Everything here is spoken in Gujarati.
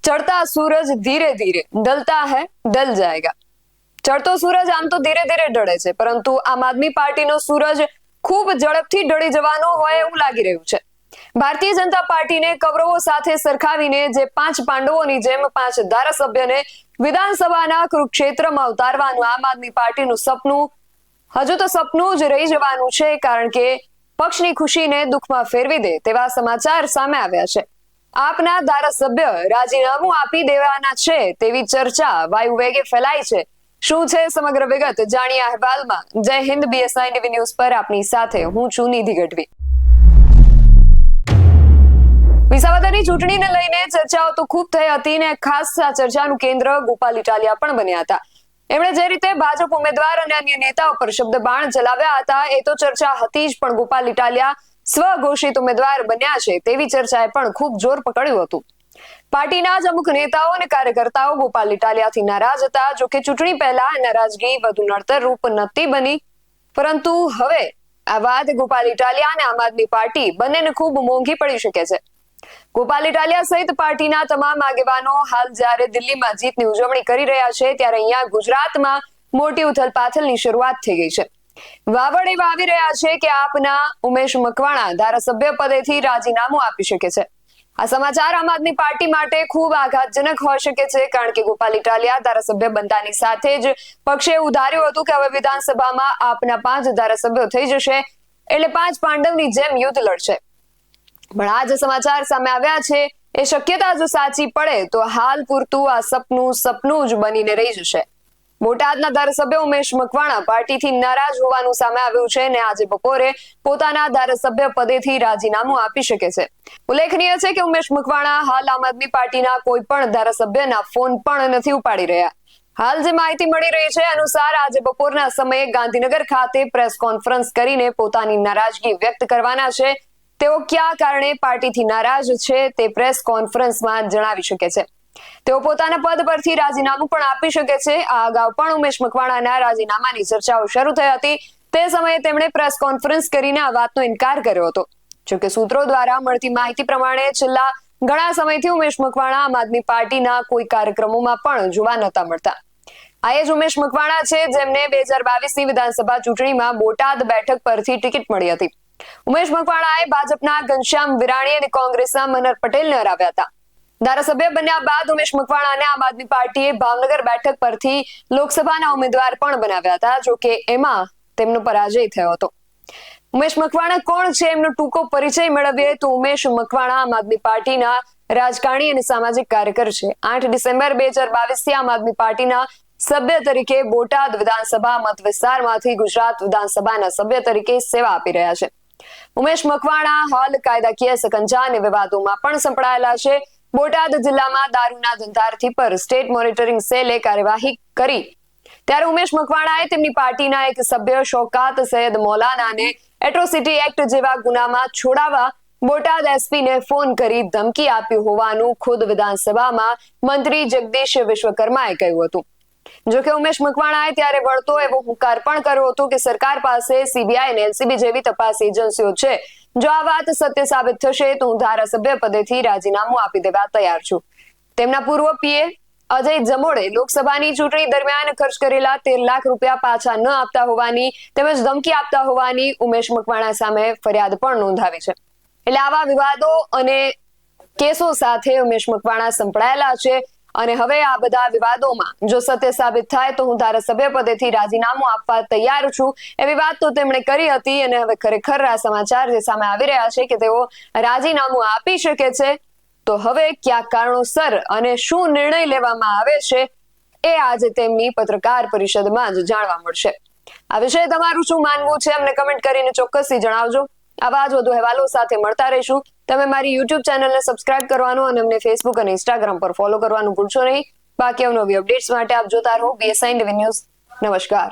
चढ़ता सूरज धीरे धीरे ढलता है ढल जाएगा। ચડતો સૂરજ આમ તો ધીરે ધીરે ઢળે છે, પરંતુ આમ આદમી પાર્ટીનો સૂરજ ખૂબ ઝડપથી ઢળી જવાનો હોય એવું લાગી રહ્યું છે। ભારતીય જનતા પાર્ટીને કૌરવો સાથે સરખાવીને જે 5 પાંડવોની જેમ 5 ધારાસભ્યને વિધાનસભાના કુરુક્ષેત્રમાં ઉતારવાનું આમ આદમી પાર્ટીનું સપનું હજુ તો સપનું જ રહી જવાનું છે, કારણ કે પક્ષની ખુશીને દુઃખમાં ફેરવી દે તેવા સમાચાર સામે આવ્યા છે। આપના ધારાસભ્ય રાજીનામું આપી દેવાના છે તેવી ચર્ચા વાયુ વેગે ફેલાઈ છે। શું છે સમગ્ર વિગત જાણીએ અહેવાલમાં। જય હિન્દ, BSI ટીવી ન્યૂઝ પર આપની સાથે હું છું નિધિ ગઢવી। વિસાવદરની ચૂંટણીને લઈને ચર્ચાઓ તો ખૂબ થઈ હતી ને ખાસ આ ચર્ચાનું કેન્દ્ર ગોપાલ ઇટાલિયા પણ બન્યા હતા। એમણે જે રીતે ભાજપ ઉમેદવાર અને અન્ય નેતાઓ પર શબ્દબાણ ચલાવ્યા હતા એ તો ચર્ચા હતી જ, પણ ગોપાલ ઇટાલિયા સ્વઘોષિત ઉમેદવાર બન્યા છે તેવી ચર્ચાએ પણ ખૂબ જોર પકડ્યું હતું। પાર્ટીના જ અમુક નેતાઓ અને કાર્યકર્તાઓ ગોપાલ ઇટાલિયાથી નારાજ હતા। જો કે ચૂંટણી પહેલા નારાજગી વધુ નડતર રૂપ નહોતી બની, પરંતુ હવે આ વાત ગોપાલ ઇટાલિયા અને આમ આદમી પાર્ટી બંનેને ખૂબ મોંઘી પડી શકે છે। ગોપાલ ઇટાલિયા સહિત પાર્ટીના તમામ આગેવાનો હાલ જ્યારે દિલ્હીમાં જીતની ઉજવણી કરી રહ્યા છે, ત્યારે અહીંયા ગુજરાતમાં મોટી ઉથલપાથલની શરૂઆત થઈ ગઈ છે। વાવડ એવા આવી રહ્યા છે કે આપના ઉમેશ મકવાણા ધારાસભ્ય પદેથી રાજીનામું આપી શકે છે। આ સમાચાર આમ આદમી પાર્ટી માટે ખૂબ આઘાતજનક હોઈ શકે છે, કારણ કે ગોપાલ ઇટાલિયા ધારાસભ્ય બનતાની સાથે જ પક્ષે એવું ધાર્યું હતું કે હવે વિધાનસભામાં આપના 5 ધારાસભ્યો થઈ જશે, એટલે 5 પાંડવની જેમ યુદ્ધ લડશે। પણ આ જે સમાચાર સામે આવ્યા છે એ શક્યતા જો સાચી પડે તો હાલ પૂરતું આ સપનું જ બનીને રહી જશે। બોટાદના ધારાસભ્ય ઉમેશ મકવાણા પાર્ટીથી નારાજ હોવાનું સામે આવ્યું છે અને આજે બપોરે પોતાના ધારાસભ્ય પદેથી રાજીનામું આપી શકે છે। ઉલ્લેખનીય છે કે ઉમેશ મકવાણા હાલ આમ આદમી પાર્ટીના કોઈ પણ ધારાસભ્યના ફોન પણ નથી ઉપાડી રહ્યા। હાલ જે માહિતી મળી રહી છે અનુસાર આજે બપોરના સમયે ગાંધીનગર ખાતે પ્રેસ કોન્ફરન્સ કરીને પોતાની નારાજગી વ્યક્ત કરવાના છે। તેઓ કયા કારણે પાર્ટીથી નારાજ છે તે પ્રેસ કોન્ફરન્સમાં જણાવી શકે છે। તેઓ પોતાના પદ પરથી રાજીનામું પણ આપી શકે છે। આ અગાઉ પણ ઉમેશ મકવાણાના રાજીનામાની ચર્ચાઓ શરૂ થઈ હતી, તે સમયે તેમણે પ્રેસ કોન્ફરન્સ કરીને આ વાતનો ઇનકાર કર્યો હતો। જોકે સૂત્રો દ્વારા મળતી માહિતી પ્રમાણે છેલ્લા ઘણા સમયથી ઉમેશ મકવાણા આમ આદમી પાર્ટીના કોઈ કાર્યક્રમોમાં પણ જોવા નહોતા મળતા। આ એ જ ઉમેશ મકવાણા છે જેમને 2022ની વિધાનસભા ચૂંટણીમાં બોટાદ બેઠક પરથી ટિકિટ મળી હતી। ઉમેશ મકવાણાએ ભાજપના ઘનશ્યામ વિરાણી અને કોંગ્રેસના મનહર પટેલને હરાવ્યા હતા। ધારાસભ્ય બન્યા બાદ ઉમેશ મકવાણાને આમ આદમી પાર્ટીએ ભાવનગર બેઠક પરથી લોકસભાના ઉમેદવાર પણ બનાવ્યા હતા, જો કે એમાં તેમનો પરાજય થયો હતો। ઉમેશ મકવાણા કોણ છે એમનો ટૂંકો પરિચય મેળવીએ તો ઉમેશ મકવાણા આમ આદમી પાર્ટીના રાજકારણી અને સામાજિક કાર્યકર છે। 8 ડિસેમ્બર 2022થી આમ આદમી પાર્ટીના સભ્ય તરીકે બોટાદ વિધાનસભા મત વિસ્તારમાંથી ગુજરાત વિધાનસભાના સભ્ય તરીકે સેવા આપી રહ્યા છે। ઉમેશ મકવાણા હાલ કાયદાકીય સકંજા અને વિવાદોમાં પણ સંકળાયેલા છે। બોટાદ જિલ્લામાં દારૂના ધંધાર્થી પર સ્ટેટ મોનિટરિંગ સેલે કાર્યવાહી કરી, ત્યારે ઉમેશ મકવાણાએ તેમની પાર્ટીના એક સભ્ય શૌકાત સૈયદ મૌલાનાને એટ્રોસિટી એક્ટ જેવા ગુનામાં છોડાવવા બોટાદ એસપીને ફોન કરી ધમકી આપી હોવાનું ખુદ વિધાનસભામાં મંત્રી જગદીશ વિશ્વકર્માએ કહ્યું હતું। જો કે ઉમેશ મકવાણાએ ત્યારે વળતો એવો હુંકાર પણ કર્યો હતો કે સરકાર પાસે CBI અને LCB જેવી તપાસ એજન્સીઓ છે, જો આ વાત સત્ય સાબિત થશે તો હું ધારાસભ્ય પદેથી રાજીનામું આપી દેવા તૈયાર છું। તેમના પૂર્વ પીએ અજય જમોડે લોકસભાની ચૂંટણી દરમિયાન ખર્ચ કરેલા 13 લાખ રૂપિયા પાછા ન આપતા હોવાની તેમજ ધમકી આપતા હોવાની ઉમેશ મકવાણા સામે ફરિયાદ પણ નોંધાવી છે। એટલે આવા વિવાદો અને કેસો સાથે ઉમેશ મકવાણા સંકળાયેલા છે અને હવે આ બધા વિવાદોમાં જો સત્ય સાબિત થાય તો હું ધારાસભ્ય પદેથી રાજીનામું આપવા તૈયાર છું એવી વાત તો તેમણે કરી હતી। અને હવે ખરેખર આ સમાચાર જે સામે આવી રહ્યા છે કે તેઓ રાજીનામું આપી શકે છે, તો હવે કયા કારણોસર અને શું નિર્ણય લેવામાં આવે છે એ આજે તેમની પત્રકાર પરિષદમાં જ જાણવા મળશે। આ વિશે તમારું શું માનવું છે અમને કમેન્ટ કરીને ચોક્કસથી જણાવજો। આવા જ વધુ અહેવાલો સાથે મળતા રહીશું। તમે મારી YouTube ચેનલને સબસ્ક્રાઇબ કરવાનું અને અમને Facebook અને Instagram પર ફોલો કરવાનું ભૂલશો નહીં। બાકી અવનવી અપડેટ્સ માટે આપ જોતા રહો BSI ટીવી ન્યૂઝ। નમસ્કાર।